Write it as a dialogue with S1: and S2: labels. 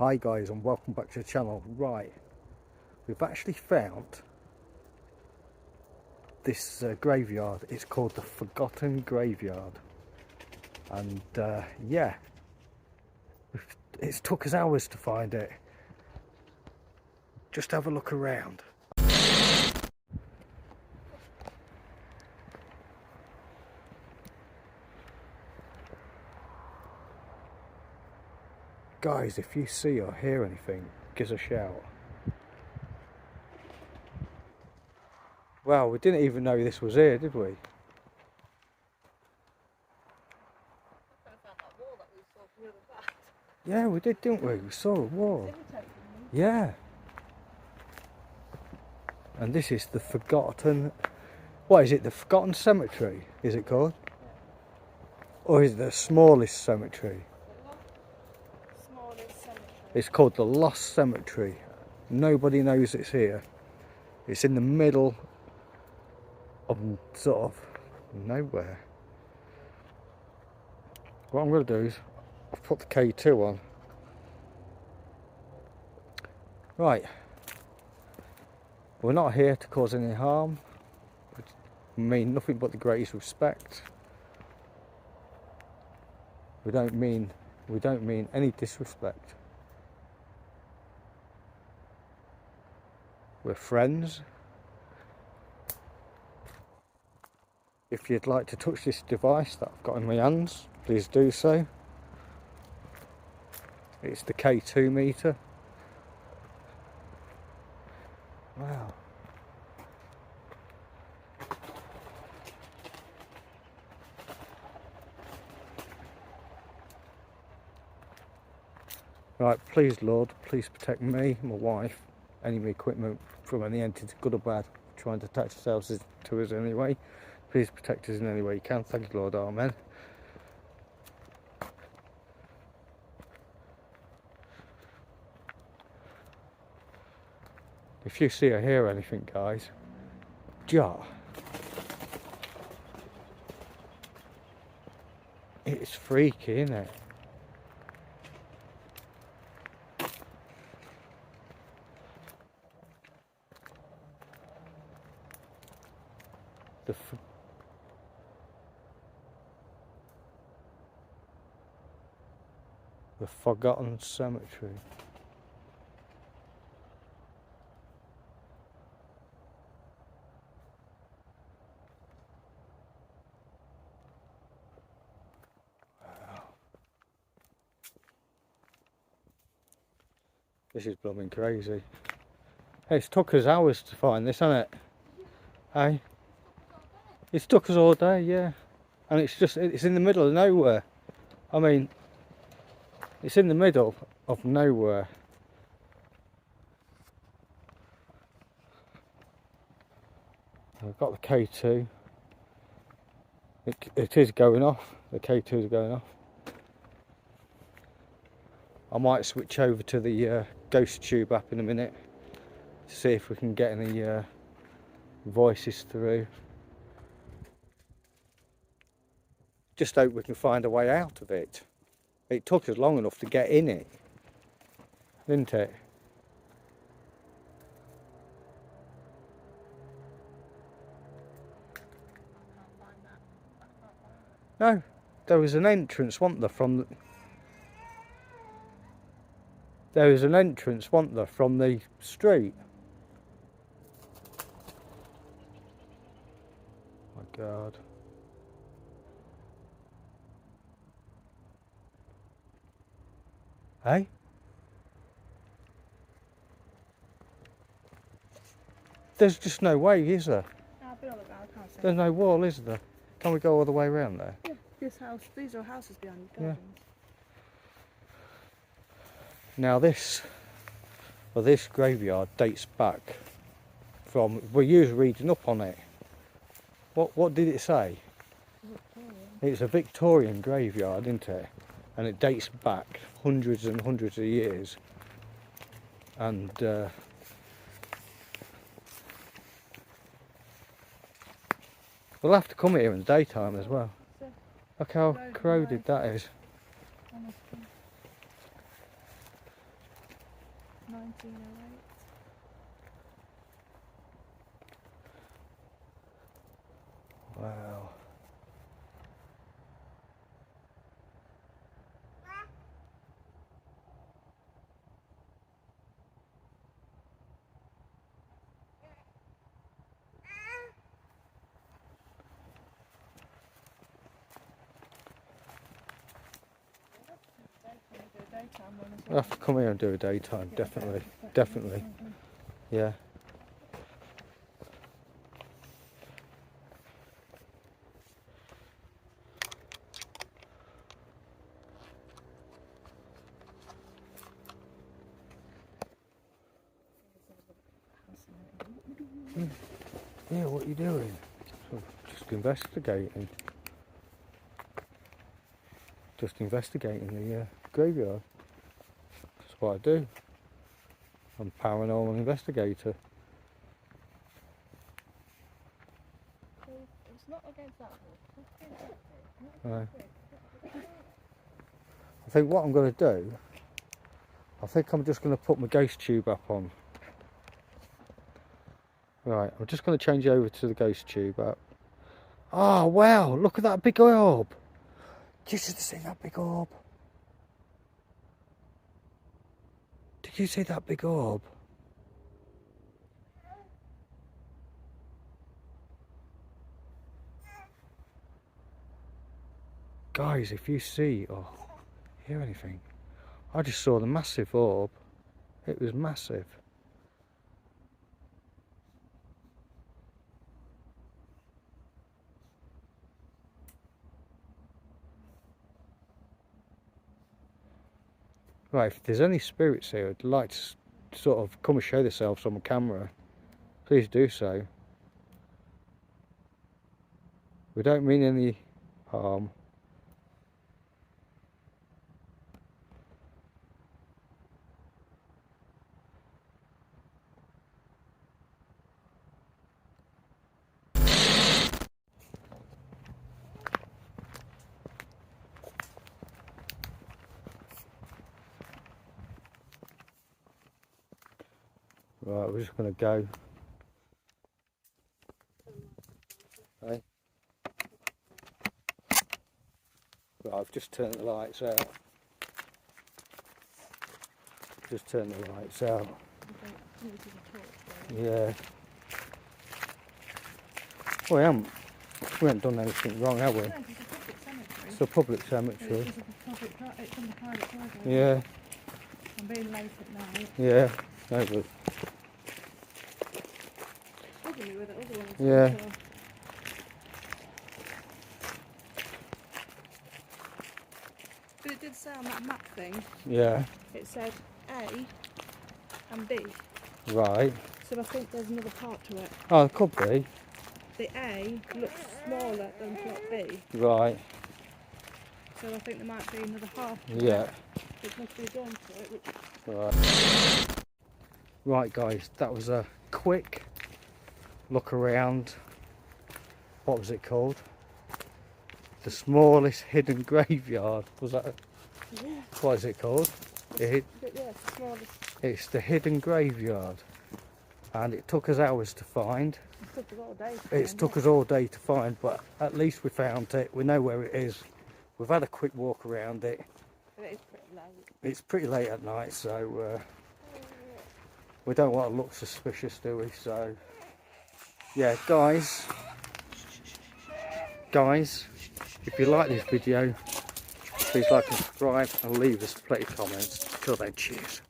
S1: Hi guys, and welcome back to the channel. Right, we've actually found this graveyard. It's called the Forgotten Graveyard, and yeah, it's took us hours to find it. Just have a look around. Guys, if you see or hear anything, give us a shout. Wow, we didn't even know this was here, did we? Yeah, we did, didn't we? We saw a wall. Yeah. And this is the Forgotten... What is it? The Forgotten Cemetery, is it called? Or is it the smallest cemetery? It's called the Lost Cemetery. Nobody knows it's here. It's in the middle of sort of nowhere. What I'm going to do is I've put the K2 on. Right. We're not here to cause any harm. We mean nothing but the greatest respect. We don't mean any disrespect. We're friends. If you'd like to touch this device that I've got in my hands, please do so. It's the K2 meter. Wow. Right, please Lord, please protect me, my wife, any of my equipment from any entity, good or bad, trying to attach themselves to us anyway. Please protect us in any way you can. Thank you, Lord. Amen. If you see or hear anything, guys, jar. It's freaky, isn't it? The Forgotten Cemetery. Wow. This is blooming crazy. Hey, it's took us hours to find this, hasn't it? Hey? It's took us all day, yeah. And it's in the middle of nowhere. I mean, it's in the middle of nowhere. I've got the K2. It is going off. The K2 is going off. I might switch over to the Ghost Tube app in a minute to see if we can get any voices through. Just hope we can find a way out of it. It took us long enough to get in it, didn't it? No, there was an entrance, wasn't there, from the... There was an entrance, wasn't there, from the street? Oh my God. Hey? There's just no way, is there?
S2: No, I've been on the ground, I can't see.
S1: There's no wall, is there? Can we go all the way around there?
S2: Yeah, this house, these are houses behind the gardens.
S1: Yeah. Now this graveyard dates back from, we was reading up on it. What did it say? It's a Victorian graveyard, isn't it? And it dates back hundreds and hundreds of years. And we'll have to come here in the daytime as well. Look how corroded that is.
S2: 1908.
S1: Wow. I'll have to come here and do a daytime, definitely, definitely, yeah. Yeah, what are you doing? Oh, just investigating. Just investigating the graveyard. That's what I do. I'm a paranormal investigator.
S2: It's not against that
S1: Right. I think what I'm going to do, I think I'm just going to put my ghost tube up on. Right, I'm just going to change over to the ghost tube up. Oh wow, look at that big orb. Did you just see that big orb? Did you see that big orb? Guys, if you see or hear anything, I just saw the massive orb. It was massive. Right, if there's any spirits here who'd like to sort of come and show themselves on the camera, please do so. We don't mean any harm. Right, we're just going to go. Right. Right, I've just turned the lights out. Just turned the lights out. Yeah. We haven't done anything wrong, have we? It's a public cemetery.
S2: It's on the private driveway.
S1: Yeah.
S2: I'm being late at night.
S1: Yeah. No good.
S2: Bugging me with it otherwise.
S1: Yeah.
S2: So. But it did say on that map thing,
S1: Yeah.
S2: it said A and B.
S1: Right.
S2: So I think there's another part to it.
S1: Oh, it could be.
S2: The A looks smaller than plot B.
S1: Right.
S2: So I think there might be another half to
S1: Yeah.
S2: it, which must be joined to it. Which...
S1: Right. Right, guys, that was a quick look around. What was it called? The smallest hidden graveyard. Was that?
S2: Yeah.
S1: What is it called?
S2: Yeah, it's the smallest.
S1: It's the hidden graveyard, and it took us hours to find.
S2: It took us all day to
S1: It's
S2: find
S1: took
S2: it.
S1: us all day to find, but at least we found it. We know where it is. We've had a quick walk around it.
S2: But it is pretty late.
S1: It's pretty late at night, so we don't want to look suspicious, do we? So, yeah, guys, if you like this video, please like and subscribe and leave us plenty of comments. Till then, cheers.